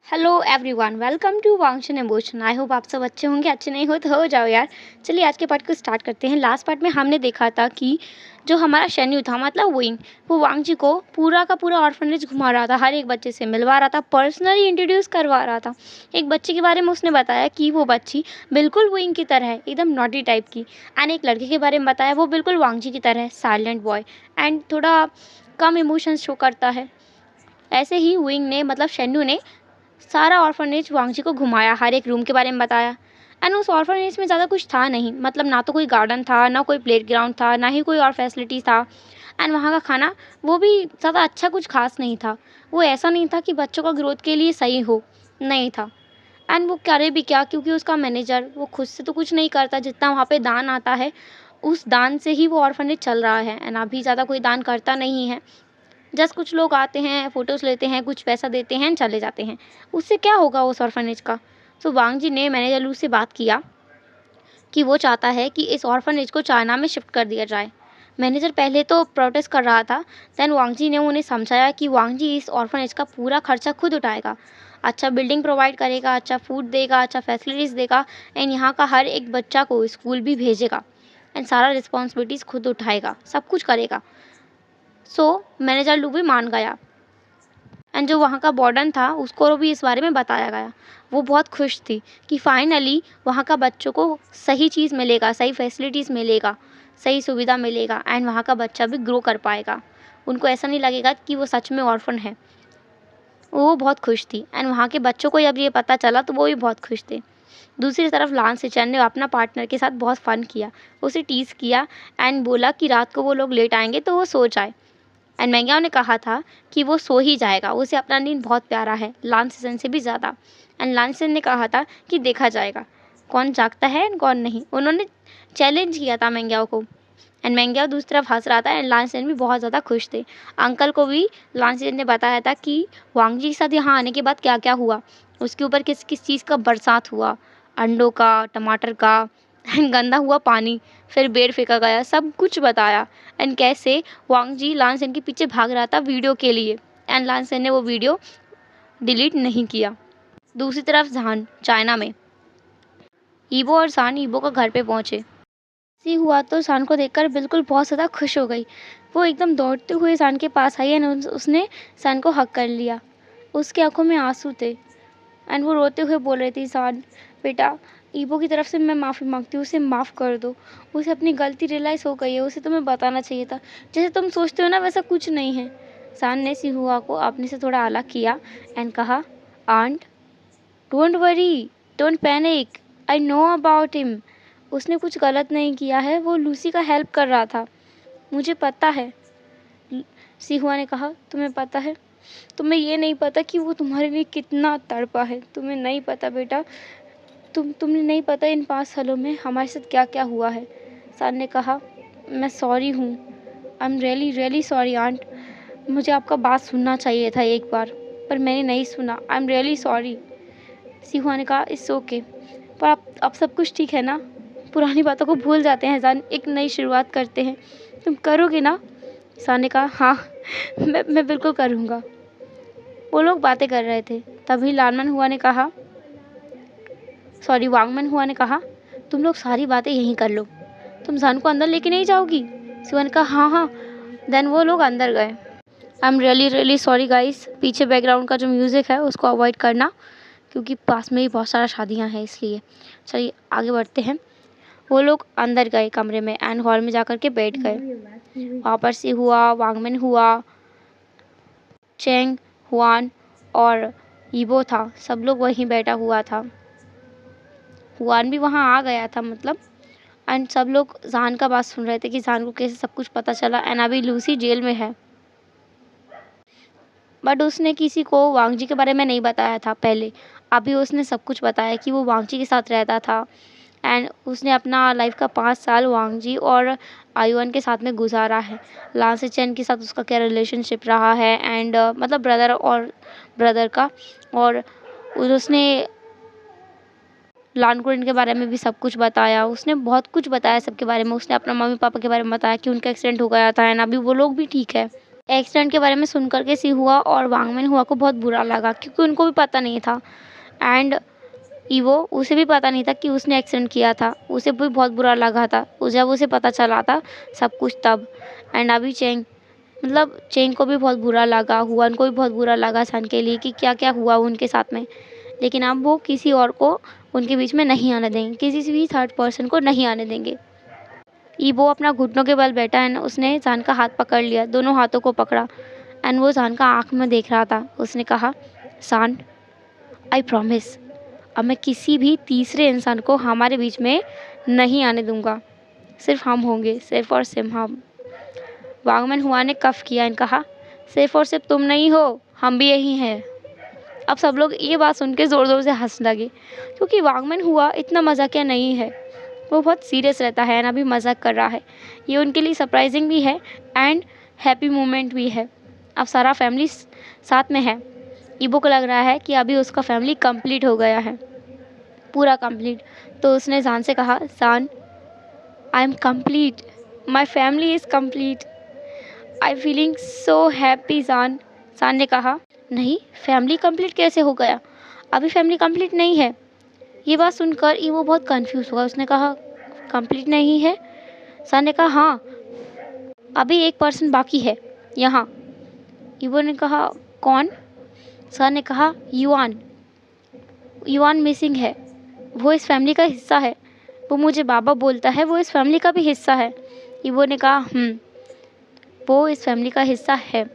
Hello everyone, welcome to Wangshan emotion. I hope आप सब अच्छे होंगे। अच्छे नहीं हो जाओ यार। चलिए आज के पार्ट को स्टार्ट करते हैं। लास्ट पार्ट में हमने देखा था कि जो हमारा शेन्यू था, मतलब वो वांग जी को पूरा का पूरा ऑर्फनेज घुमा रहा था, हर एक बच्चे से मिलवा रहा था, पर्सनली इंट्रोड्यूस करवा रहा था। एक बच्चे के बारे में उसने बताया कि वो बच्ची बिल्कुल वुइंग की तरह है, एकदम नॉटी टाइप की। एंड एक लड़के के बारे में बताया, वो बिल्कुल वांग जी की तरह है, साइलेंट बॉय एंड थोड़ा कम इमोशंस शो करता है। ऐसे ही वुइंग ने, मतलब शेन्यू ने, सारा ऑर्फनेज वांग जी को घुमाया, हर एक रूम के बारे में बताया। एंड उस ऑर्फनेज में ज़्यादा कुछ था नहीं, मतलब ना तो कोई गार्डन था, ना कोई प्ले ग्राउंड था, ना ही कोई और फैसिलिटीज़ था। एंड वहाँ का खाना वो भी ज़्यादा अच्छा कुछ खास नहीं था। वो ऐसा नहीं था कि बच्चों का ग्रोथ के लिए सही हो, नहीं था। एंड वो करे भी क्या, क्योंकि उसका मैनेजर वो खुद से तो कुछ नहीं करता। जितना वहाँ पे दान आता है, उस दान से ही वो ऑर्फनेज चल रहा है। एंड अभी ज़्यादा कोई दान करता नहीं है। जस्ट कुछ लोग आते हैं, फ़ोटोज़ लेते हैं, कुछ पैसा देते हैं, चले जाते हैं। उससे क्या होगा उस ऑर्फनेज का? तो वांग जी ने मैनेजर लू से बात किया कि वो चाहता है कि इस ऑर्फनेज को चाइना में शिफ्ट कर दिया जाए। मैनेजर पहले तो प्रोटेस्ट कर रहा था। देन वांग जी ने उन्हें समझाया कि वांग जी इस ऑर्फनेज का पूरा खर्चा खुद उठाएगा, अच्छा बिल्डिंग प्रोवाइड करेगा, अच्छा फूड देगा, अच्छा फैसिलिटीज़ देगा, एंड यहाँ का हर एक बच्चा को स्कूल भी भेजेगा, एंड सारा रिस्पॉन्सिबिलिटीज़ खुद उठाएगा, सब कुछ करेगा। सो मैनेजर लू भी मान गया। एंड जो वहाँ का वार्डन था, उसको भी इस बारे में बताया गया। वो बहुत खुश थी कि फाइनली वहाँ का बच्चों को सही चीज़ मिलेगा, सही फैसिलिटीज़ मिलेगा, सही सुविधा मिलेगा, एंड वहाँ का बच्चा भी ग्रो कर पाएगा। उनको ऐसा नहीं लगेगा कि वो सच में ऑर्फन है। वो बहुत खुश थी। एंड वहाँ के बच्चों को जब ये पता चला तो वो भी बहुत खुश थे। दूसरी तरफ लान सिचन ने अपना पार्टनर के साथ बहुत फ़न किया, उसे टीज़ किया एंड बोला कि रात को वो लोग लेट आएंगे तो वो सो जाए। एंड मैंग्याओ ने कहा था कि वो सो ही जाएगा, उसे अपना नींद बहुत प्यारा है, लान सीजन से भी ज़्यादा। एंड लान सीजन ने कहा था कि देखा जाएगा कौन जागता है एंड कौन नहीं। उन्होंने चैलेंज किया था मैंग्याओ को। एंड मैंग्याओ दूसरी तरफ हंस रहा था एंड लान सीजन भी बहुत ज़्यादा खुश थे। अंकल को भी लान सीजन ने बताया था कि वांग जी के साथ यहाँ आने के बाद क्या क्या हुआ, उसके ऊपर किस किस चीज़ का बरसात हुआ, अंडों का, टमाटर का, एंड गंदा हुआ पानी, फिर बेर फेंका गया, सब कुछ बताया। एंड कैसे वांग जी लान सेन के पीछे भाग रहा था वीडियो के लिए, एंड लान सेन ने वो वीडियो डिलीट नहीं किया। दूसरी तरफ जान चाइना में ईबो और सान ईबो का घर पे पहुंचे। सी हुआ तो सान को देखकर बिल्कुल बहुत ज़्यादा खुश हो गई। वो एकदम दौड़ते हुए सान के पास आई एंड उसने सान को हग कर लिया। उसकी आंखों में आंसू थे एंड वो रोते हुए बोल रही थी, सान बेटा, ईबो की तरफ से मैं माफ़ी मांगती हूँ, उसे माफ़ कर दो। उसे अपनी गलती रियलाइज़ हो गई है, उसे तुम्हें बताना चाहिए था। जैसे तुम सोचते हो ना, वैसा कुछ नहीं है। सान ने सिहुआ को अपने से थोड़ा अलग किया एंड कहा, aunt, don't worry, don't panic, I know about him. उसने कुछ गलत नहीं किया है, वो लूसी का हेल्प कर रहा था, मुझे पता है। सिहुआ ने कहा, तुम्हें पता है? तुम्हें ये नहीं पता कि वो तुम्हारे लिए कितना तड़पा है। तुम्हें नहीं पता बेटा, तुमने नहीं पता इन 5 सालों में हमारे साथ क्या क्या हुआ है। सान ने कहा, मैं सॉरी हूँ, I am really really sorry aunt. मुझे आपका बात सुनना चाहिए था एक बार, पर मैंने नहीं सुना। I am really sorry. Sihua ने कहा, इट्स ओके, पर अब सब कुछ ठीक है ना? पुरानी बातों को भूल जाते हैं सान, एक नई शुरुआत करते हैं। तुम करोगे ना? सान ने कहा, हाँ, मैं बिल्कुल करूँगा। वो लोग बातें कर रहे थे, तभी लानमन हुआ ने कहा, सॉरी वांगमन हुआ ने कहा, तुम लोग सारी बातें यहीं कर लो, तुम सान को अंदर लेके नहीं जाओगी? सिवा ने कहा, हाँ हाँ। देन वो लोग अंदर गए। आई am really really sorry guys, पीछे बैकग्राउंड का जो म्यूज़िक है उसको अवॉइड करना, क्योंकि पास में ही बहुत सारा शादियाँ हैं इसलिए। चलिए आगे बढ़ते हैं। वो लोग अंदर गए कमरे में एंड हॉल में जाकर के बैठ गए। वहाँ पर से हुआ, वांगमन हुआ, चेंग, हुआन और ईबो था, सब लोग वहीं बैठा हुआ था। हुआन भी वहाँ आ गया था, मतलब। एंड सब लोग जान का बात सुन रहे थे कि जान को कैसे सब कुछ पता चला एंड अभी लूसी जेल में है। बट उसने किसी को वांग जी के बारे में नहीं बताया था पहले। अभी उसने सब कुछ बताया कि वो वांग जी के साथ रहता था एंड उसने अपना लाइफ का 5 साल वांग जी और आयुअन के साथ में गुजारा है। लान से चैन के साथ उसका क्या रिलेशनशिप रहा है एंड मतलब ब्रदर और ब्रदर का। और उसने लानकुलिन के बारे में भी सब कुछ बताया। उसने बहुत कुछ बताया सबके बारे में। उसने अपना मम्मी पापा के बारे में बताया कि उनका एक्सीडेंट हो गया था एंड अभी वो लोग भी ठीक है। एक्सीडेंट के बारे में सुन कर के सिहुआ और वांगमैन हुआ को बहुत बुरा लगा, क्योंकि उनको भी पता नहीं था। एंड ईवो, उसे भी पता नहीं था कि उसने एक्सीडेंट किया था। उसे भी बहुत बुरा लगा था जब उसे पता चला था सब कुछ तब। एंड अभी चेंग को भी बहुत बुरा लगा, हुआन को भी बहुत बुरा लगा सन के लिए कि क्या क्या हुआ उनके साथ में। लेकिन अब वो किसी और को उनके बीच में नहीं आने देंगे, किसी से भी थर्ड पर्सन को नहीं आने देंगे। ईवो अपना घुटनों के बल बैठा एंड उसने जान का हाथ पकड़ लिया, दोनों हाथों को पकड़ा एंड वो जान का आँख में देख रहा था। उसने कहा, सान, आई प्रॉमिस, अब मैं किसी भी तीसरे इंसान को हमारे बीच में नहीं आने दूंगा। सिर्फ हम होंगे, सिर्फ और सिर्फ हम। वांगमैन हुआ ने कफ किया एंड कहा, सिर्फ और सिर्फ तुम नहीं हो, हम भी यही हैं। अब सब लोग ये बात सुन के ज़ोर ज़ोर से हंस लगे, क्योंकि वांगमैन हुआ इतना मजाकिया नहीं है, वो बहुत सीरियस रहता है ना, अभी मजाक कर रहा है। ये उनके लिए सरप्राइजिंग भी है एंड हैप्पी मोमेंट भी है। अब सारा फैमिली साथ में है। ईवो को लग रहा है कि अभी उसका फैमिली कंप्लीट हो गया है, पूरा कंप्लीट। तो उसने जान से कहा, सान, I am complete, my family is complete, I feeling so happy. सान ने कहा, नहीं, फैमिली कंप्लीट कैसे हो गया, अभी फैमिली कंप्लीट नहीं है। ये बात सुनकर ईवो बहुत कंफ्यूज हुआ। उसने कहा, कंप्लीट नहीं है? सान ने कहा, हाँ, अभी एक पर्सन बाकी है यहाँ। ईवो ने कहा, कौन? सान ने कहा, युआन मिसिंग है, वो इस फैमिली का हिस्सा है, वो मुझे बाबा बोलता है वो इस फैमिली का भी हिस्सा है। ईवो ने कहा, वो इस फैमिली का हिस्सा है,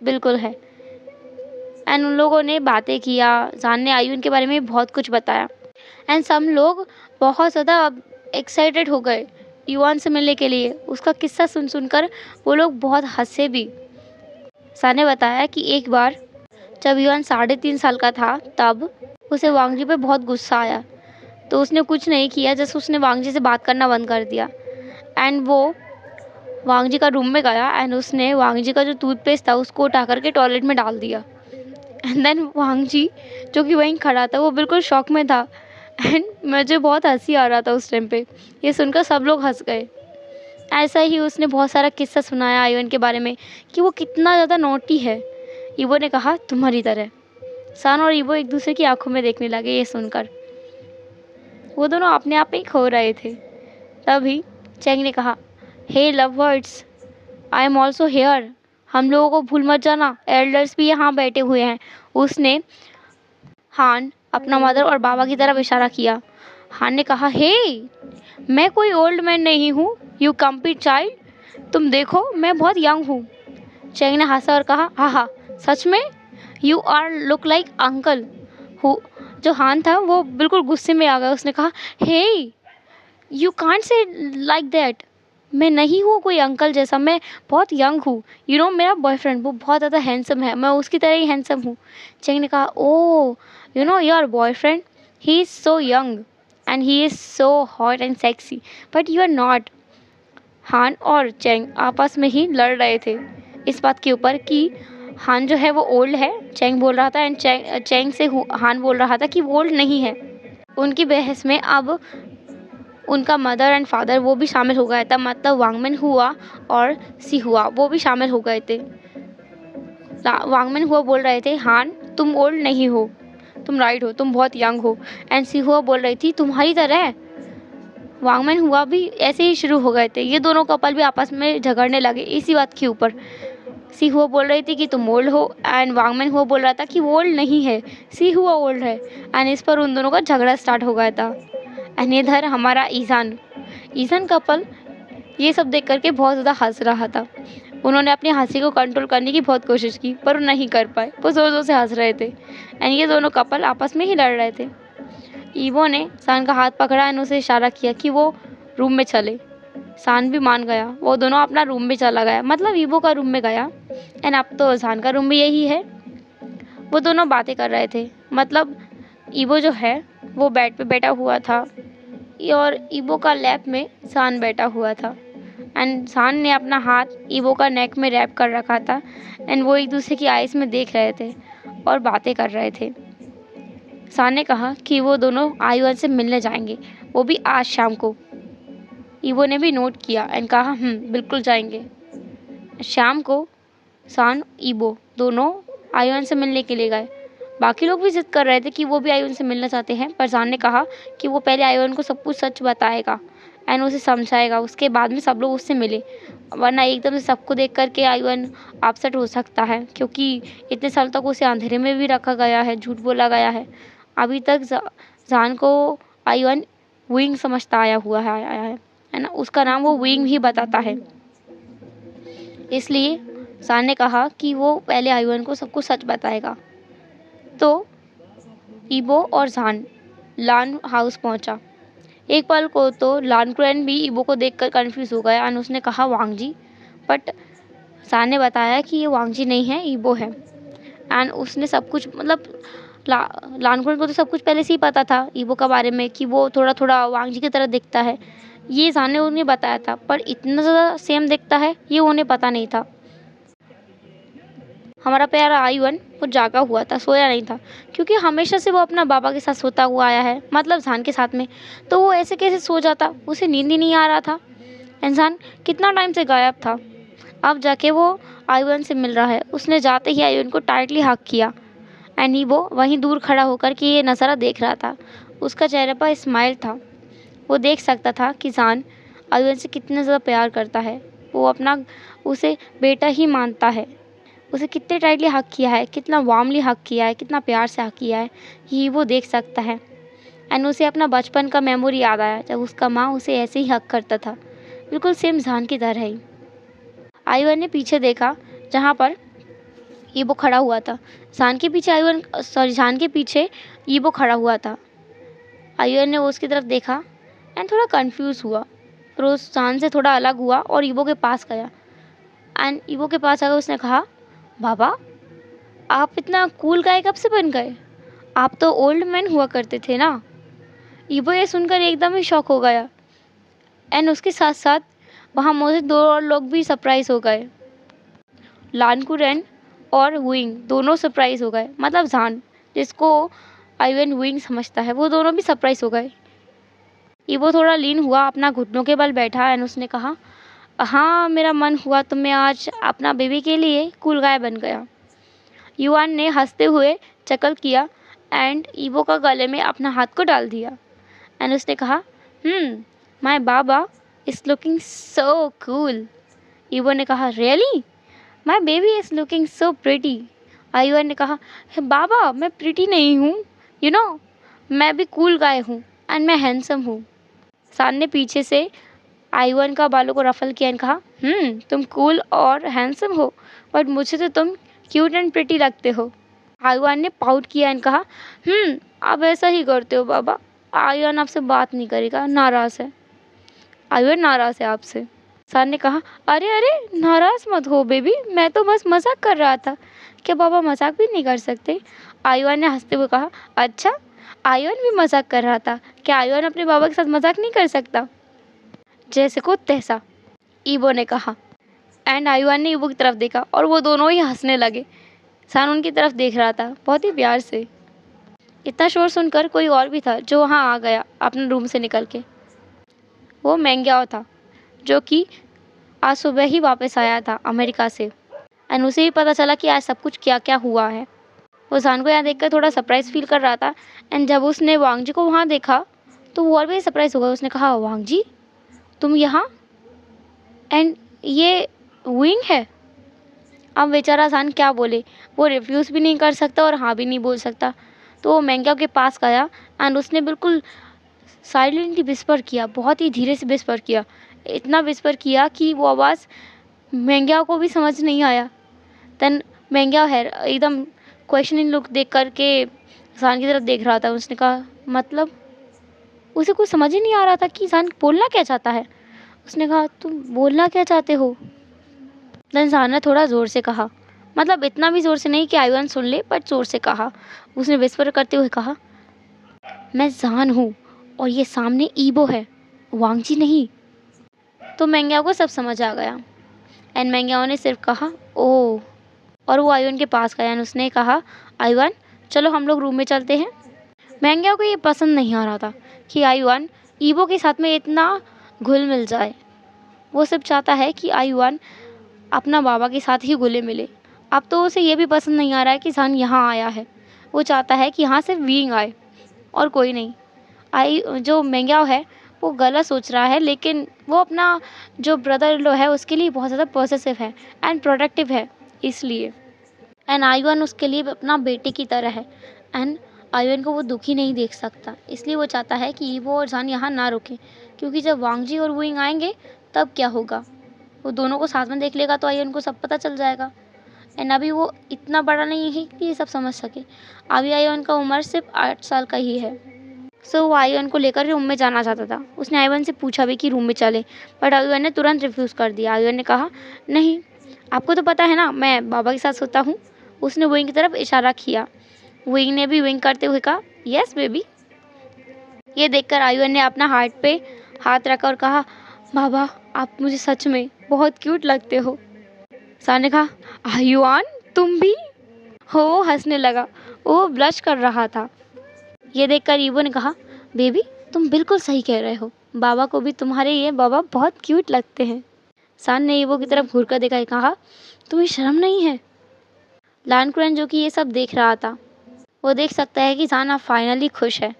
बिल्कुल है। एंड उन लोगों ने बातें किया, जान ने आयुन के बारे में बहुत कुछ बताया एंड सब लोग बहुत ज़्यादा एक्साइटेड हो गए युआन से मिलने के लिए। उसका किस्सा सुन सुनकर वो लोग बहुत हंसे भी। सान ने बताया कि एक बार जब युआन 3.5 साल का था तब उसे वांगजी पे बहुत गुस्सा आया, तो उसने कुछ नहीं किया, जस्ट उसने वांगजी से बात करना बंद कर दिया एंड वो वांगजी का रूम में गया एंड उसने वांगजी का जो टूथपेस्ट था उसको उठा करके टॉयलेट में डाल दिया। एंड देन वांगजी जो कि वहीं खड़ा था वो बिल्कुल शॉक में था एंड मुझे बहुत हंसी आ रहा था उस टाइम पे। ये सुनकर सब लोग हंस गए। ऐसा ही उसने बहुत सारा किस्सा सुनाया आयुन के बारे में कि वो कितना ज़्यादा नॉटी है। ईवो ने कहा, तुम्हारी तरह। सान और ईवो एक दूसरे की आंखों में देखने लगे। ये सुनकर वो दोनों अपने आप में ही खो रहे थे। तभी चेंग ने कहा, hey love words, I am also here, हम लोगों को भूल मत जाना, एल्डर्स भी यहाँ बैठे हुए हैं। उसने हान अपना मदर और बाबा की तरफ इशारा किया। हान ने कहा, हे, मैं कोई ओल्ड मैन नहीं हूँ, यू कंप्लीट चाइल्ड, तुम देखो मैं बहुत यंग हूँ। चेंग ने हंसा और कहा, हाँ, सच में, you are look like uncle. जो हान था वो बिल्कुल गुस्से में आ गया। उसने कहा, hey, you can't say like that, मैं नहीं हूँ कोई अंकल जैसा, मैं बहुत यंग हूँ। मेरा बॉयफ्रेंड वो बहुत ज़्यादा हैंडसम है, मैं उसकी तरह ही हैंडसम हूँ। चेंग ने कहा, oh, your boyfriend, he is so young and he is so hot and sexy, but you are not. Han और चेंग आपस में ही लड़ रहे थे इस बात के ऊपर कि हान जो है वो ओल्ड है, चेंग बोल रहा था, एंड चेंग से हान बोल रहा था कि वो ओल्ड नहीं है। उनकी बहस में अब उनका मदर एंड फादर वो भी शामिल हो गया था, मतलब वांगमैन हुआ और सिहुआ वो भी शामिल हो गए थे। वांगमैन हुआ बोल रहे थे, हान, तुम ओल्ड नहीं हो, तुम राइट हो, तुम बहुत यंग हो। एंड सिहुआ बोल रही थी, तुम्हारी तरह। वांगमैन हुआ भी ऐसे ही शुरू हो गए थे। ये दोनों कपल भी आपस में झगड़ने लगे इसी बात के ऊपर। सिहुआ बोल रही थी कि तुम ओल्ड हो एंड वांगमैन हुआ बोल रहा था कि वो ओल्ड नहीं है, सिहुआ ओल्ड है। एंड इस पर उन दोनों का झगड़ा स्टार्ट हो गया था। एंड इधर हमारा ईशान कपल ये सब देख करके बहुत ज़्यादा हंस रहा था। उन्होंने अपनी हंसी को कंट्रोल करने की बहुत कोशिश की पर वो नहीं कर पाए, वो ज़ोर ज़ोर से हंस रहे थे। एंड ये दोनों कपल आपस में ही लड़ रहे थे। ईवो ने सान का हाथ पकड़ा एंड उसे इशारा किया कि वो रूम में चले। सान भी मान गया, वो दोनों अपना रूम में चला गया, मतलब ईवो का रूम में गया। एंड अब तो सान का रूम भी यही है। वो दोनों बातें कर रहे थे, मतलब ईवो जो है वो बेड पे बैठा हुआ था और ईवो का लैप में सान बैठा हुआ था। एंड सान ने अपना हाथ ईवो का नेक में रैप कर रखा था एंड वो एक दूसरे की आइज़ में देख रहे थे और बातें कर रहे थे। सान ने कहा कि वो दोनों आयुन से मिलने जाएंगे, वो भी आज शाम को। ईवो ने भी नोट किया एंड कहा, बिल्कुल जाएंगे शाम को। सान, ईबो दोनों आयुन से मिलने के लिए गए। बाकी लोग भी जिद कर रहे थे कि वो भी आयुन से मिलना चाहते हैं, पर सान ने कहा कि वो पहले आयुन को सब कुछ सच बताएगा एंड उसे समझाएगा, उसके बाद में सब लोग उससे मिले, वरना एकदम से सबको देख करके आयुन अपसेट हो सकता है, क्योंकि इतने साल तक उसे अंधेरे में भी रखा गया है, झूठ बोला गया है। अभी तक सान को आयुन विंग समझता आया हुआ है ना, उसका नाम वो विंग ही बताता है। इसलिए सान ने कहा कि वो पहले आयुन को सब कुछ सच बताएगा। तो ईबो और सान लान हाउस पहुंचा। एक पल को तो लानकुरैन भी ईबो को देखकर कंफ्यूज हो गया और उसने कहा वांगजी, बट सान ने बताया कि ये वांगजी नहीं है, ईबो है। एंड उसने सब कुछ मतलब लानकुरैन को तो सब कुछ पहले से ही पता था ईबो के बारे में कि वो थोड़ा थोड़ा वांगजी की तरह दिखता है। ये सान ने उन्हें बताया था, पर इतना ज़्यादा सेम दिखता है ये उन्हें पता नहीं था। हमारा प्यारा आयुन वो जागा हुआ था, सोया नहीं था, क्योंकि हमेशा से वो अपना बाबा के साथ सोता हुआ आया है, मतलब सान के साथ में। तो वो ऐसे कैसे सो जाता, उसे नींद ही नहीं आ रहा था। इंसान कितना टाइम से गायब था, अब जाके वो आयुन से मिल रहा है। उसने जाते ही आयुन को टाइटली हग किया एंड वो वहीं दूर खड़ा होकर के ये नज़ारा देख रहा था। उसका चेहरे पर स्माइल था, वो देख सकता था कि सान आयुन से कितना ज़्यादा प्यार करता है, वो अपना उसे बेटा ही मानता है। उसे कितने टाइटली हग किया है, कितना वार्मली हग किया है, कितना प्यार से हग किया है, ये वो देख सकता है। एंड उसे अपना बचपन का मेमोरी याद आया, जब उसका माँ उसे ऐसे ही हग करता था, बिल्कुल सेम सान की तरह ही। आयुन ने पीछे देखा जहाँ पर ईबो खड़ा हुआ था। सान के पीछे ईबो खड़ा हुआ था। आयुन ने उसकी तरफ देखा एंड थोड़ा कंफ्यूज हुआ, फिर वो सान से थोड़ा अलग हुआ और ईबो के पास गया। एंड ईबो के पास आकर उसने कहा, बाबा आप इतना कूल गाय कब से बन गए? आप तो ओल्ड मैन हुआ करते थे ना। ईबो ये सुनकर एकदम ही शॉक हो गया एंड उसके साथ साथ वहाँ मौजूद दो और लोग भी सरप्राइज हो गए। लानकुरैन और विंग दोनों सरप्राइज हो गए, मतलब जान जिसको आयुन विंग समझता है, वो दोनों भी सरप्राइज हो गए। ईबो थोड़ा लीन हुआ, अपना घुटनों के बल बैठा एंड उसने कहा, हाँ मेरा मन हुआ तो मैं आज अपना बेबी के लिए कूल गाय बन गया। युआन ने हंसते हुए चकल किया एंड ईबो का गले में अपना हाथ को डाल दिया एंड उसने कहा, माय बाबा is looking so cool. Yibo ने कहा, really? My baby is looking so pretty. Ayun ने कहा, बाबा मैं प्रिटी नहीं हूँ, यू नो मैं भी कूल गाय हूँ एंड मैं हैंडसम हूँ। सान ने पीछे से आयुन का बालों को रफल किया एंड कहा, तुम कूल और हैंडसम हो, बट मुझे तो तुम क्यूट एंड प्रिटी लगते हो। आयुन ने पाउट किया एंड कहा, आप ऐसा ही करते हो बाबा, आयुन आपसे बात नहीं करेगा, नाराज़ है। आयुन नाराज़ है आपसे। सान ने कहा, अरे अरे नाराज़ मत हो बेबी, मैं तो बस मजाक कर रहा था। क्या बाबा मजाक भी नहीं कर सकते? आयुन ने हंसते हुए कहा, अच्छा आयुन भी मजाक कर रहा था, क्या आयुन अपने बाबा के साथ मजाक नहीं कर सकता? जैसे को तैसा, ईबो ने कहा। एंड आयुन ने ईबो की तरफ देखा और वो दोनों ही हंसने लगे। सान उनकी तरफ देख रहा था बहुत ही प्यार से। इतना शोर सुनकर कोई और भी था जो वहाँ आ गया अपने रूम से निकल के। वो मैंग्याओ था, जो कि आज सुबह ही वापस आया था अमेरिका से एंड उसे भी पता चला कि आज सब कुछ क्या क्या हुआ है। वो सान को यहाँ देखकर थोड़ा सरप्राइज फील कर रहा था एंड जब उसने वांगजी को वहाँ देखा तो वो और भी सरप्राइज हो गया। उसने कहा, वांगजी तुम यहाँ, एंड ये विंग है? अब बेचारा सान क्या बोले, वो रिफ्यूज़ भी नहीं कर सकता और हाँ भी नहीं बोल सकता। तो वो मैंग्याओ के पास गया एंड उसने बिल्कुल साइलेंटली विस्पर किया, बहुत ही धीरे से विस्पर किया, इतना विस्पर किया कि वो आवाज़ मैंग्याओ को भी समझ नहीं आया। देन मैंग्याओ है एकदम क्वेश्चनिंग लुक देख करके सान की तरफ देख रहा था। उसने कहा, मतलब उसे कुछ समझ ही नहीं आ रहा था कि सान बोलना क्या चाहता है। उसने कहा, तुम बोलना क्या चाहते हो? देन सान ने थोड़ा ज़ोर से कहा, मतलब इतना भी ज़ोर से नहीं कि आयुन सुन ले, बट ज़ोर से कहा। उसने विस्पर करते हुए कहा, मैं जान हूँ और ये सामने ईबो है, वांगजी नहीं। तो मैंग्याओ को सब समझ आ गया एंड मैंग्याओ ने सिर्फ कहा, ओह, और वो आयुन के पास गया एंड उसने कहा, आयुन चलो हम लोग रूम में चलते हैं। मैंग्याओ को ये पसंद नहीं आ रहा था कि आयुन ईबो के साथ में इतना घुल मिल जाए। वो सिर्फ चाहता है कि आयुन अपना बाबा के साथ ही घुले मिले, अब तो उसे ये भी पसंद नहीं आ रहा है कि सान यहाँ आया है। वो चाहता है कि यहाँ सिर्फ वीइंग आए और कोई नहीं। आई जो मेंग्याओ है वो गलत सोच रहा है, लेकिन वो अपना जो ब्रदर इन लॉ है उसके लिए बहुत ज़्यादा पॉसेसिव है एंड प्रोटेक्टिव है इसलिए। एंड आयुन उसके लिए अपना बेटे की तरह है एंड आयुन को वो दुखी नहीं देख सकता, इसलिए वो चाहता है कि वो और जान यहाँ ना रुके, क्योंकि जब वांगजी और वुइंग आएंगे तब क्या होगा, वो दोनों को साथ में देख लेगा तो आयुन को सब पता चल जाएगा। एंड अभी वो इतना बड़ा नहीं है कि ये सब समझ सके। अभी आयुन का उम्र सिर्फ 8 साल का ही है। सो वो आयुन को लेकर रूम में जाना चाहता था। उसने आयुन से पूछा भी कि रूम में चले, बट आयुन ने तुरंत रिफ्यूज़ कर दिया। आयुन ने कहा नहीं, आपको तो पता है ना मैं बाबा के साथ सोता हूँ। उसने विंग की तरफ इशारा किया। विंग ने भी विंग करते हुए कहा यस बेबी। ये देखकर आयुन ने अपना हार्ट पे हाथ रखा और कहा बाबा आप मुझे सच में बहुत क्यूट लगते हो। सान ने कहा आयुन तुम भी हो, हंसने लगा। वो ब्लश कर रहा था। ये देखकर ईवो ने कहा बेबी तुम बिल्कुल सही कह रहे हो, बाबा को भी तुम्हारे ये बाबा बहुत क्यूट लगते हैं। सान ने ईवो की तरफ घूर कर देखा, कहा तुम्हें शर्म नहीं है। लानकुरन जो कि ये सब देख रहा था, वो देख सकता है कि सान अब फाइनली खुश है।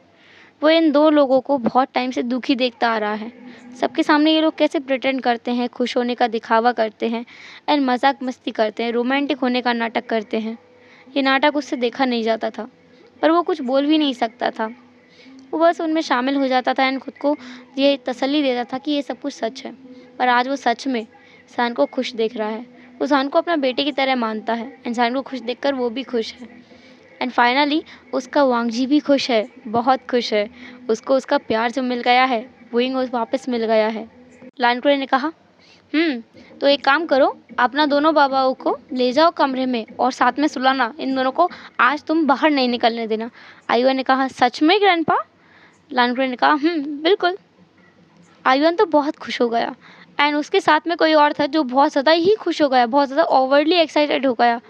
वो इन दो लोगों को बहुत टाइम से दुखी देखता आ रहा है। सबके सामने ये लोग कैसे प्रिटेंड करते हैं, खुश होने का दिखावा करते हैं एंड मजाक मस्ती करते हैं, रोमांटिक होने का नाटक करते हैं। ये नाटक उससे देखा नहीं जाता था, पर वो कुछ बोल भी नहीं सकता था। वो बस उनमें शामिल हो जाता था एंड खुद को ये तसल्ली देता था कि ये सब कुछ सच है। पर आज वो सच में सान को खुश देख रहा है। वो सान को अपना बेटे की तरह मानता है एंड सान को खुश देखकर वो भी खुश है। एंड फाइनली उसका वांगजी भी खुश है, बहुत खुश है। उसको उसका प्यार जो मिल गया है वुइंग वापस मिल गया है। लानकुरे ने कहा तो एक काम करो, अपना दोनों बाबाओं को ले जाओ कमरे में और साथ में सुलाना। इन दोनों को आज तुम बाहर नहीं निकलने देना। आयुन ने कहा सच में ग्रैंडपा? लानकुरे ने कहा बिल्कुल। आयुन तो बहुत खुश हो गया एंड उसके साथ में कोई और था जो बहुत ज़्यादा ही खुश हो गया, बहुत ज़्यादा ओवरली एक्साइटेड हो गया।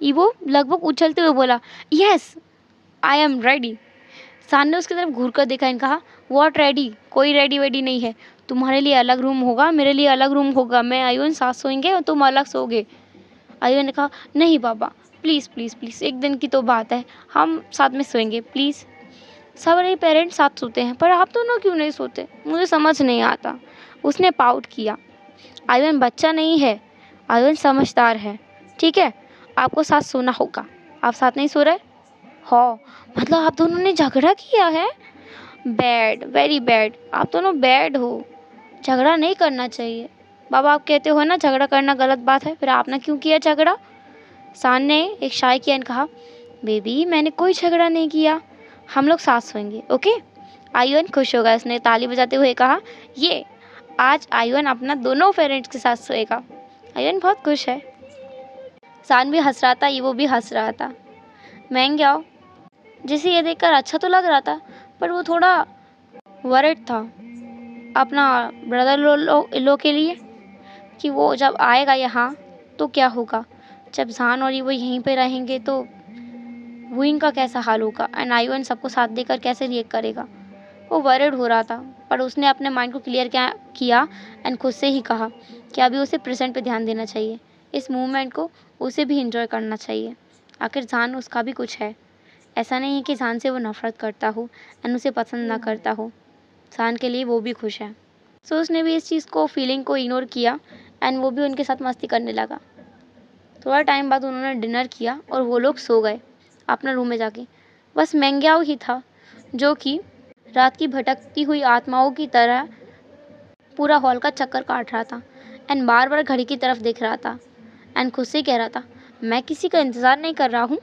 ईवो लगभग उछलते हुए बोला यस आई एम रेडी। सान ने उसकी तरफ घूर कर देखा एंड कहा व्हाट रेडी? कोई रेडी वेडी नहीं है। तुम्हारे लिए अलग रूम होगा, मेरे लिए अलग रूम होगा। मैं आयुन साथ सोएंगे और तुम अलग सोओगे। आयुन ने कहा नहीं बाबा प्लीज़ प्लीज़ प्लीज़, एक दिन की तो बात है, हम साथ में सोएंगे प्लीज़। सारे पेरेंट्स साथ सोते हैं पर आप दोनों क्यों नहीं सोते, मुझे समझ नहीं आता। उसने पाउट किया। आयुन बच्चा नहीं है, आयुन समझदार है। ठीक है आपको साथ सोना होगा। आप साथ नहीं सो रहे? हाँ मतलब आप दोनों ने झगड़ा किया है? Bad, very bad. आप दोनों बैड हो, झगड़ा नहीं करना चाहिए। बाबा आप कहते हो ना झगड़ा करना गलत बात है, फिर आपने क्यों किया झगड़ा? सान ने एक शाय किया एंड कहा बेबी मैंने कोई झगड़ा नहीं किया, हम लोग साथ सोएंगे ओके। आयुन खुश हो गया। उसने ताली बजाते हुए कहा ये आज आयुन अपना दोनों पेरेंट्स के साथ सोएगा। आयुन बहुत खुश है। सान भी हंस रहा था, वो भी हंस रहा था। मेंग्याओ जिसे ये देखकर अच्छा तो लग रहा था, पर वो थोड़ा वरिड था अपना ब्रदर लो के लिए कि वो जब आएगा यहाँ तो क्या होगा, जब जान और वो यहीं पे रहेंगे तो वुइंग का कैसा हाल होगा एंड आयुन सबको साथ देकर कैसे रिएक्ट करेगा। वो वरिड हो रहा था, पर उसने अपने माइंड को क्लियर किया एंड खुद से ही कहा कि अभी उसे प्रेजेंट पे ध्यान देना चाहिए, इस मूवमेंट को उसे भी इंजॉय करना चाहिए। आखिर जान उसका भी कुछ है। ऐसा नहीं है कि जान से वो नफरत करता हो एंड उसे पसंद ना करता हो। जान के लिए वो भी खुश है। सो उसने भी इस चीज़ को फीलिंग को इग्नोर किया एंड वो भी उनके साथ मस्ती करने लगा। थोड़ा टाइम बाद उन्होंने डिनर किया और वो लोग सो गए अपना रूम में जाके। बस मेंग्याओ ही था जो कि रात की भटकती हुई आत्माओं की तरह पूरा हॉल का चक्कर काट रहा था एंड बार बार घड़ी की तरफ देख रहा था एंड खुद से कह रहा था मैं किसी का इंतज़ार नहीं कर रहा हूँ,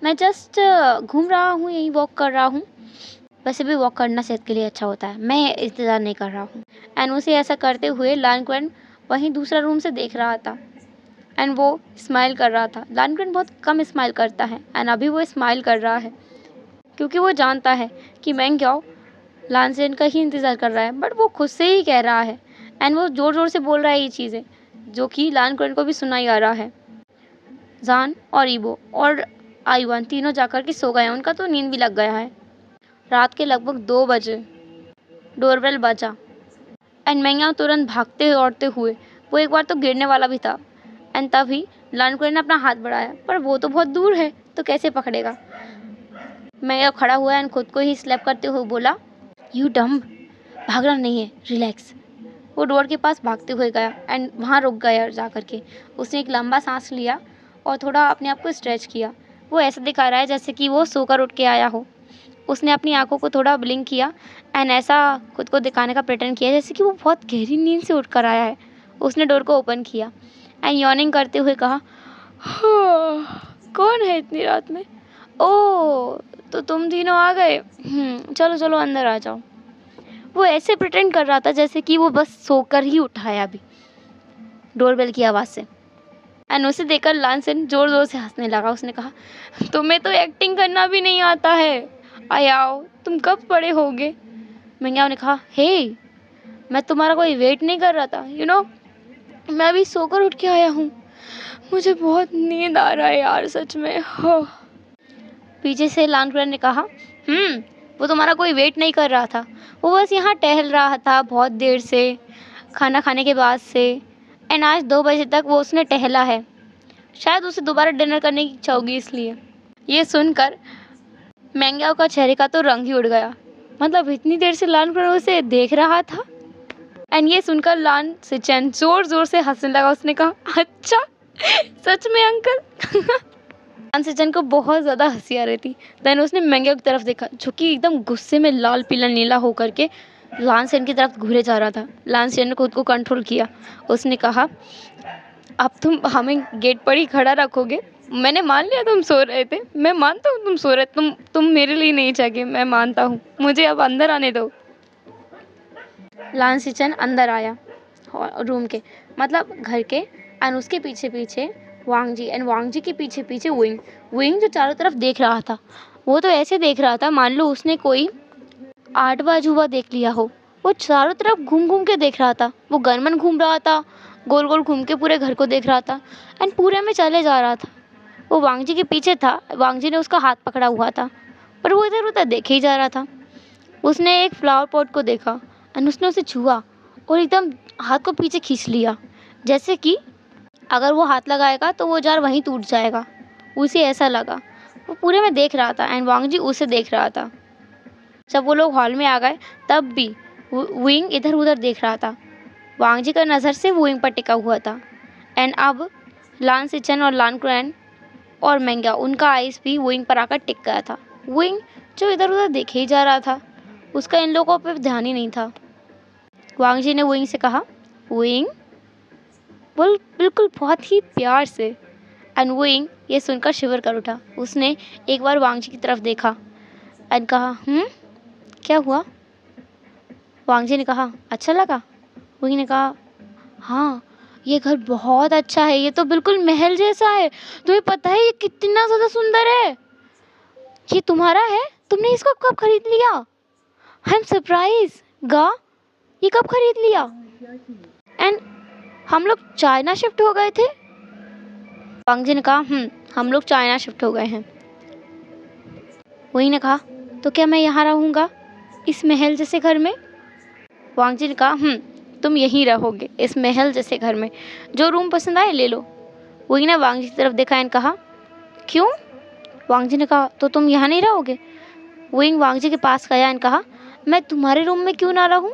मैं जस्ट घूम रहा हूँ, यहीं वॉक कर रहा हूँ। वैसे भी वॉक करना सेहत के लिए अच्छा होता है, मैं इंतज़ार नहीं कर रहा हूँ। एंड उसे ऐसा करते हुए लानकुएन वहीं दूसरा रूम से देख रहा था एंड वो स्माइल कर रहा था। लानकुएन बहुत कम स्माइल करता है एंड अभी वो स्माइल कर रहा है क्योंकि वो जानता है कि मेंग्याओ लानसेन का ही इंतज़ार कर रहा है, बट वो खुद से ही कह रहा है एंड वो ज़ोर ज़ोर से बोल रहा है ये चीज़ें जो कि लानकुएन को भी सुनाई आ रहा है। जान और ईबो और आयुन तीनों जाकर के सो गए हैं, उनका तो नींद भी लग गया है। रात के लगभग 2 बजे डोरबेल बजा एंड मेंग्याओ तुरंत भागते दौड़ते हुए, वो एक बार तो गिरने वाला भी था एंड तभी लानकुरन ने अपना हाथ बढ़ाया, पर वो तो बहुत दूर है, तो कैसे पकड़ेगा? मैंगयाओ खड़ा हुआ एंड खुद को ही स्लैप करते हुए बोला, यू डम्ब, भागना नहीं है, रिलैक्स। वो डोर के पास भागते हुए गया एंड वहाँ रुक गया जा करके। उसने एक लंबा सांस लिया और थोड़ा अपने आप को स्ट्रेच किया। वो ऐसा दिखा रहा है जैसे कि वो सोकर उठ के आया हो। उसने अपनी आंखों को थोड़ा ब्लिंक किया एंड ऐसा खुद को दिखाने का प्रेटेंड किया जैसे कि वो बहुत गहरी नींद से उठ कर आया है। उसने डोर को ओपन किया एंड यॉर्निंग करते हुए कहा, कौन है इतनी रात में? ओह, तो तुम तीनों आ गए। चलो चलो अंदर आ जाओ। वो ऐसे प्रिटेंड कर रहा था जैसे कि वो बस सोकर ही उठा है अभी, डोरबेल की आवाज़ से। एंड उसे देखकर लानसेन जोर जोर से हंसने लगा। उसने कहा, तुम्हें तो एक्टिंग करना भी नहीं आता है, आयाओ, तुम कब बड़े होगे? मैंगयाओ ने कहा, हे, मैं तुम्हारा कोई वेट नहीं कर रहा था, मैं अभी सोकर उठ के आया हूँ। मुझे बहुत नींद आ रहा है यार, सच में। पीछे से लानकुरन ने कहा, वो तुम्हारा कोई वेट नहीं कर रहा था, वो बस यहाँ टहल रहा था बहुत देर से, खाना खाने के बाद से, एंड आज 2 बजे तक वो उसने टहला है। शायद उसे दोबारा डिनर करने की इच्छा होगी इसलिए। ये सुनकर मैंगयाओ का चेहरे का तो रंग ही उड़ गया। मतलब इतनी देर से लानकुरन उसे देख रहा था। एंड ये सुनकर लान सिचेन जोर जोर से हंसने लगा। उसने कहा, अच्छा, सच में अंकल? लान सिचेन को बहुत ज़्यादा हंसी आ रही थी। देन उसने मैंगयाओ की तरफ देखा, जो कि एकदम गुस्से में लाल पीला नीला होकर के लान सिचेन की तरफ घूरे जा रहा था। लान सिचेन ने खुद को कंट्रोल किया। उसने कहा, अब तुम हमें गेट पर ही खड़ा रखोगे? मैंने मान लिया तुम सो रहे थे, मैं मानता हूँ तुम सो रहे, तुम मेरे लिए नहीं जागे, मैं मानता हूँ, मुझे अब अंदर आने दो। लान सिचेन अंदर आया रूम के, मतलब घर के, एंड उसके पीछे पीछे वांग जी, एंड वांग जी के पीछे पीछे विंग जो चारों तरफ देख रहा था। वो तो ऐसे देख रहा था मान लो उसने कोई 8वां अजूबा देख लिया हो। वो चारों तरफ घूम घूम के देख रहा था। वो गनमन घूम रहा था, गोल गोल घूम के पूरे घर को देख रहा था एंड पूरे में चले जा रहा था। वो वांग जी के पीछे था। वांग जी ने उसका हाथ पकड़ा हुआ था, पर वो इधर उधर देखे ही जा रहा था। उसने एक फ्लावर पॉट को देखा एंड उसने उसे छुआ और एकदम हाथ को पीछे खींच लिया, जैसे कि अगर वो हाथ लगाएगा तो वो जार वहीं टूट जाएगा। उसे ऐसा लगा। वो पूरे में देख रहा था एंड वांग जी उसे देख रहा था। जब वो लोग हॉल में आ गए तब भी विंग इधर उधर देख रहा था। वांग जी का नज़र से विंग पर टिका हुआ था एंड अब लान सिचेन और लानकुरन और मैंगयाओ, उनका आइज़ भी विंग पर आकर टिक गया था। विंग जो इधर उधर देखे ही जा रहा था, उसका इन लोगों पर ध्यान ही नहीं था। वांग जी ने विंग से कहा, विंग, बोल, बिल्कुल बहुत ही प्यार से। एंड विंग ये सुनकर शिवर कर उठा। उसने एक बार वांग जी की तरफ देखा एंड कहा, क्या हुआ? वांग जी ने कहा, अच्छा लगा? विंग ने कहा, हाँ, ये घर बहुत अच्छा है, ये तो बिल्कुल महल जैसा है। तुम्हें पता है ये कितना ज़्यादा सुंदर है? ये तुम्हारा है? तुमने इसको कब खरीद लिया? आई एम सरप्राइज गा, ये कब खरीद लिया? एंड हम लोग चाइना शिफ्ट हो गए थे? वांग जी ने कहा, हम लोग चाइना शिफ्ट हो गए हैं। वही ने कहा, तो क्या मैं यहाँ रहूँगा इस महल जैसे घर में? वांग जी ने कहा, तुम यहीं रहोगे इस महल जैसे घर में, जो रूम पसंद आए ले लो। वही ने वांग जी की तरफ देखा एंड कहा, क्यों? वांग जी ने कहा, तो तुम यहाँ नहीं रहोगे? विंग वांग जी के पास गया एंड कहा, मैं तुम्हारे रूम में क्यों ना रहूं?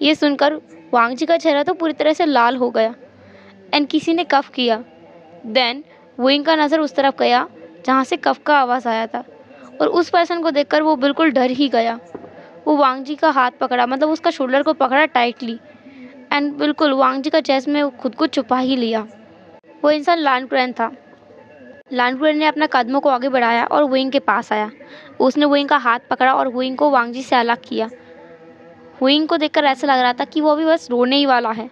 ये सुनकर वांग जी का चेहरा तो पूरी तरह से लाल हो गया एंड किसी ने कफ किया। देन विंग का नज़र उस तरफ गया जहाँ से कफ का आवाज़ आया था और उस पर्सन को देखकर वो बिल्कुल डर ही गया। वो वांग जी का हाथ पकड़ा, मतलब उसका शोल्डर को पकड़ा टाइटली एंड बिल्कुल वांग जी का चेस्ट में खुद को छुपा ही लिया। वो इंसान लानकुरन था। लानकुरन ने अपना कदमों को आगे बढ़ाया और विंग के पास आया। उसने विंग का हाथ पकड़ा और विंग को वांग जी से अलग किया। विंग को देखकर ऐसा लग रहा था कि वो अभी बस रोने ही वाला है,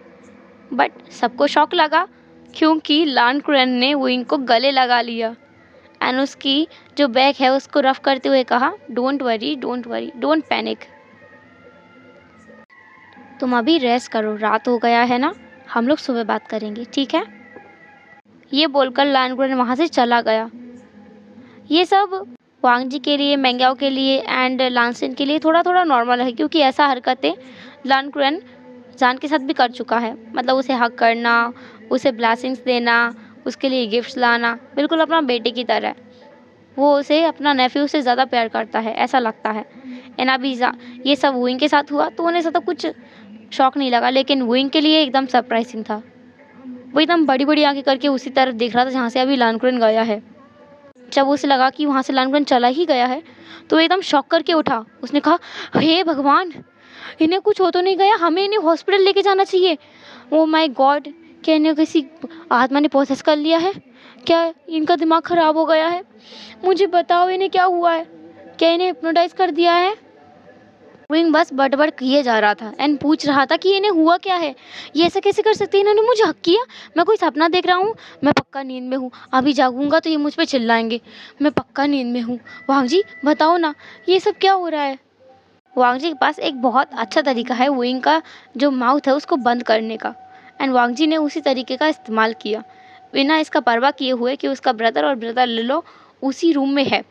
बट सबको शौक लगा क्योंकि लानकुरन ने विंग को गले लगा लिया एंड उसकी जो बैग है उसको रफ करते हुए कहा, don't worry, don't worry, don't panic, तुम अभी रेस्ट करो, रात हो गया है ना, हम लोग सुबह बात करेंगे, ठीक है? ये बोलकर लानकुरन वहाँ से चला गया। ये सब वांग जी के लिए, मैंगयाओ के लिए एंड लानसेन के लिए थोड़ा थोड़ा नॉर्मल है, क्योंकि ऐसा हरकतें लानकुरन जान के साथ भी कर चुका है। मतलब उसे हग करना, उसे ब्लेसिंग्स देना, उसके लिए गिफ्ट्स लाना, बिल्कुल अपना बेटे की तरह। वो उसे अपना नेफ्यू से ज़्यादा प्यार करता है, ऐसा लगता है। एंड अभी ये सब वुइंग के साथ हुआ तो उन्हें ज़्यादा कुछ शौक नहीं लगा, लेकिन वुइंग के लिए एकदम सरप्राइजिंग था। वो एकदम बड़ी-बड़ी आँखें करके उसी तरफ देख रहा था जहाँ से अभी लानकुरन गया है। जब उसे लगा कि वहाँ से लानकुरन चला ही गया है, तो वो एकदम शॉक करके उठा। उसने कहा, हे भगवान! इन्हें कुछ हो तो नहीं गया? हमें इन्हें हॉस्पिटल लेके जाना चाहिए। Oh my God! क्या इन्हें किसी आत्मा ने पोसेस कर लिया है? क्या इनका दिमाग खराब हो गया है? मुझे बताओ इन्हें क्या हुआ है? क्या इन्हें हिप्नोटाइज़ कर दिया है? विंग बस बड़बड़ किए जा रहा था एंड पूछ रहा था कि इन्हें हुआ क्या है? ये ऐसा कैसे कर सकती है? इन्होंने मुझे हक किया? मैं कोई सपना देख रहा हूँ? मैं पक्का नींद में हूँ। अभी जागूंगा तो ये मुझ पे चिल्लाएंगे। मैं पक्का नींद में हूँ। वांग जी बताओ ना, ये सब क्या हो रहा है? वांग जी के पास एक बहुत अच्छा तरीका है विंग का जो माउथ है उसको बंद करने का। एंड वांग जी ने उसी तरीके का इस्तेमाल किया, बिना इसका परवाह किए हुए कि उसका ब्रदर और ब्रदर लिलो उसी रूम में है।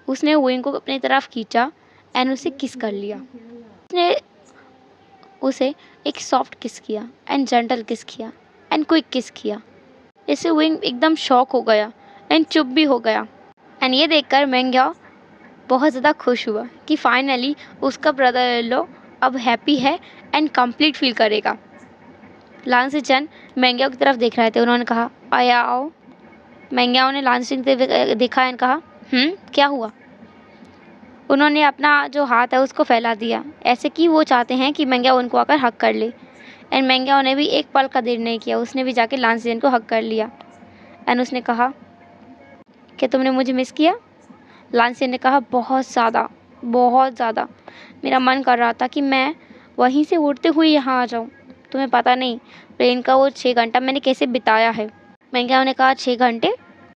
उसने विंग को अपनी तरफ खींचा एंड उसे किस कर लिया। उसने उसे एक सॉफ्ट किस किया एंड जेंटल किस किया एंड क्विक किस किया। इससे विंग एकदम शॉक हो गया एंड चुप भी हो गया। एंड ये देखकर मेंग्याओ बहुत ज़्यादा खुश हुआ कि फाइनली उसका ब्रदर लो अब हैप्पी है एंड कंप्लीट फील करेगा। लान से चैन मेंग्याओ की तरफ देख रहे थे। उन्होंने कहा, आया आओ। मेंग्याओ ने लान सिंह से देखा एंड कहा, क्या हुआ? उन्होंने अपना जो हाथ है उसको फैला दिया, ऐसे कि वो चाहते हैं कि मेंग्याओ उनको आकर हक कर ले। एंड मेंग्याओ ने भी एक पल का देर नहीं किया, उसने भी जाके लान सिंह को हक कर लिया। एंड उसने कहा, क्या तुमने मुझे मिस किया? लान सिंह ने कहा, बहुत ज़्यादा, बहुत ज़्यादा। मेरा मन कर रहा था कि मैं वहीं से उड़ते हुए यहाँ आ जाऊँ। तुम्हें पता नहीं प्लेन का वो 6 घंटा मैंने कैसे बिताया है। मेंग्याओ ने कहा, 6 घंटे?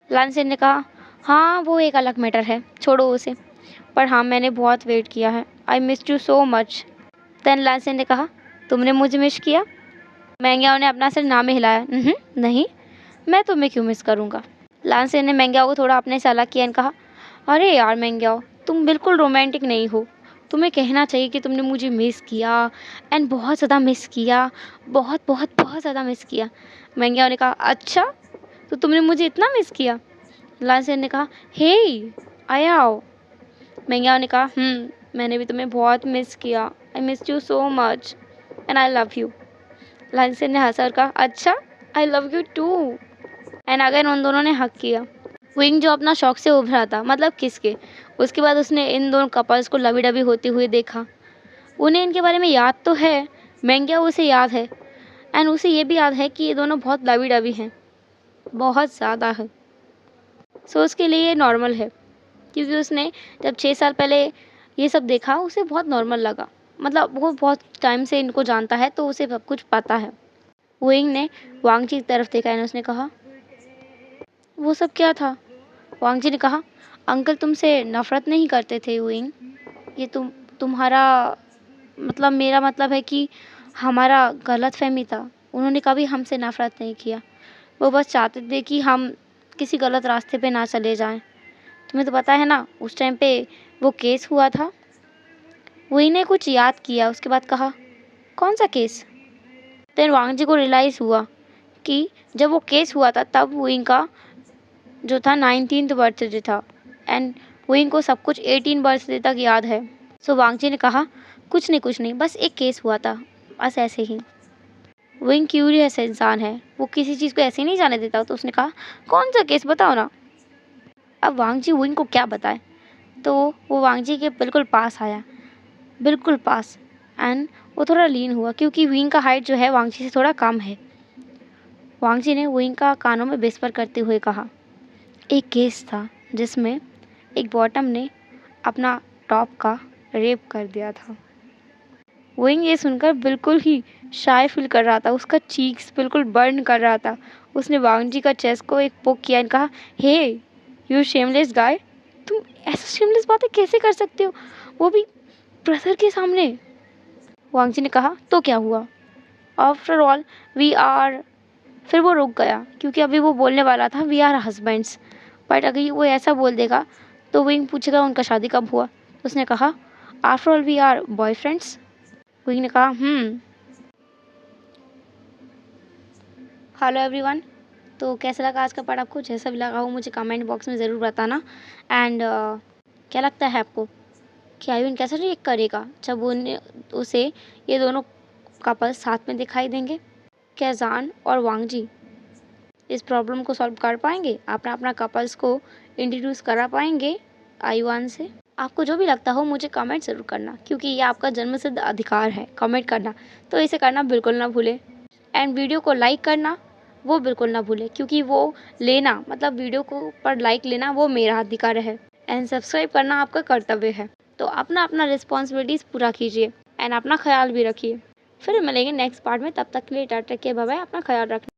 लान सिंह ने कहा, हाँ वो एक अलग मैटर है, छोड़ो उसे। पर हाँ, मैंने बहुत वेट किया है। I missed you so much. Then Lan Xing ने कहा, तुमने मुझे मिस किया? मेंग्याओ ने अपना सिर ना में हिलाया, नहीं, मैं तुम्हें क्यों मिस करूँगा। लान सिंह ने मेंग्याओ को थोड़ा अपने से अलग किया और कहा, अरे यार मेंग्याओ, तुम बिल्कुल रोमांटिक नहीं हो। तुम्हें कहना चाहिए कि तुमने मुझे मिस किया एंड बहुत ज़्यादा मिस किया, बहुत बहुत बहुत ज़्यादा मिस किया। मेंग्याओ ने कहा, अच्छा तो तुमने मुझे इतना मिस किया? लान सिंह ने कहा, हे आया आओ। मेंग्याओ ने कहा, मैंने भी तुम्हें बहुत मिस किया। I miss you so much and I love you. Lan Xing ने हंसा और कहा, अच्छा I love you too. And again उन दोनों ने हक किया। विंग जो अपना शौक से उभरा था, मतलब किसके, उसके बाद उसने इन दोनों कपल्स को लवी डबी होते हुए देखा। उन्हें इनके बारे में याद तो है, मेंग्याओ उसे याद है एंड उसे ये भी याद है कि ये दोनों बहुत लवी डबी हैं, बहुत ज़्यादा है। सो उसके लिए ये नॉर्मल है, क्योंकि उसने जब 6 साल पहले ये सब देखा उसे बहुत नॉर्मल लगा। मतलब वो बहुत टाइम से इनको जानता है तो उसे सब कुछ पता है। विंग ने वांग जी की तरफ देखा और उसने कहा, वो सब क्या था? वांग जी ने कहा, अंकल तुमसे नफ़रत नहीं करते थे विंग। ये तुम्हारा मतलब, मेरा मतलब है कि हमारा गलतफ़हमी था। उन्होंने कभी हमसे नफ़रत नहीं किया। वो बस चाहते थे कि हम किसी गलत रास्ते पे ना चले जाएं। तुम्हें तो पता है ना, उस टाइम पे वो केस हुआ था। वही ने कुछ याद किया, उसके बाद कहा, कौन सा केस? देन वांग जी को रियलाइज़ हुआ कि जब वो केस हुआ था तब विंग का जो था 19th बर्थडे था एंड विंग को सब कुछ 18 बर्थडे तक याद है। सो वांग जी ने कहा, कुछ नहीं, बस एक केस हुआ था, बस ऐसे ही। विंग क्यूरियस इंसान है, वो किसी चीज़ को ऐसे ही नहीं जाने देता। तो उसने कहा, कौन सा केस बताओ ना। अब वांग जी विंग को क्या बताए, तो वो वांग जी के बिल्कुल पास आया, बिल्कुल पास। एंड वो थोड़ा लीन हुआ क्योंकि विंग का हाइट जो है वांग जी से थोड़ा कम है। वांग जी ने विंग का कानों में विस्पर करते हुए कहा, एक केस था जिसमें एक बॉटम ने अपना टॉप का रेप कर दिया था। विंग ये सुनकर बिल्कुल ही शाय फील कर रहा था, उसका चीक्स बिल्कुल बर्न कर रहा था। उसने वांग जी का चेस्ट को एक पोक किया और कहा, हे यू शेमलेस गाय, तुम ऐसा शेमलेस बातें कैसे कर सकते हो, वो भी ब्रदर के सामने। वांग जी ने कहा, तो क्या हुआ, आफ्टर ऑल वी आर। फिर वो रुक गया क्योंकि अभी वो बोलने वाला था वी आर हस्बैंड्स, बट अगर वो ऐसा बोल देगा तो विंग पूछेगा उनका शादी कब हुआ। तो उसने कहा, after all we are boyfriends. विंग ने कहा, हेलो एवरीवन। तो कैसा लगा आज का पार्ट आपको? जैसा भी लगा हो मुझे कमेंट बॉक्स में ज़रूर बताना। एंड क्या लगता है आपको कि आयुन कैसा रिएक्ट करेगा जब उसे ये दोनों कपल साथ में दिखाई देंगे? क्या जान और वांगजी इस प्रॉब्लम को सॉल्व कर पाएंगे? अपना अपना कपल्स को इंट्रोड्यूस करा पाएंगे आयुआन से? आपको जो भी लगता हो मुझे कमेंट ज़रूर करना, क्योंकि ये आपका जन्मसिद्ध अधिकार है कमेंट करना। तो इसे करना बिल्कुल ना भूलें। एंड वीडियो को लाइक करना वो बिल्कुल ना भूलें, क्योंकि वो लेना मतलब वीडियो को पर लाइक लेना वो मेरा अधिकार है। एंड सब्सक्राइब करना आपका कर्तव्य है। तो अपना अपना रिस्पॉन्सिबिलिटीज़ पूरा कीजिए एंड अपना ख्याल भी रखिए। फिर मिलेंगे नेक्स्ट पार्ट में, तब तक के लिए टाटा, के बाय बाय। अपना ख्याल रखना।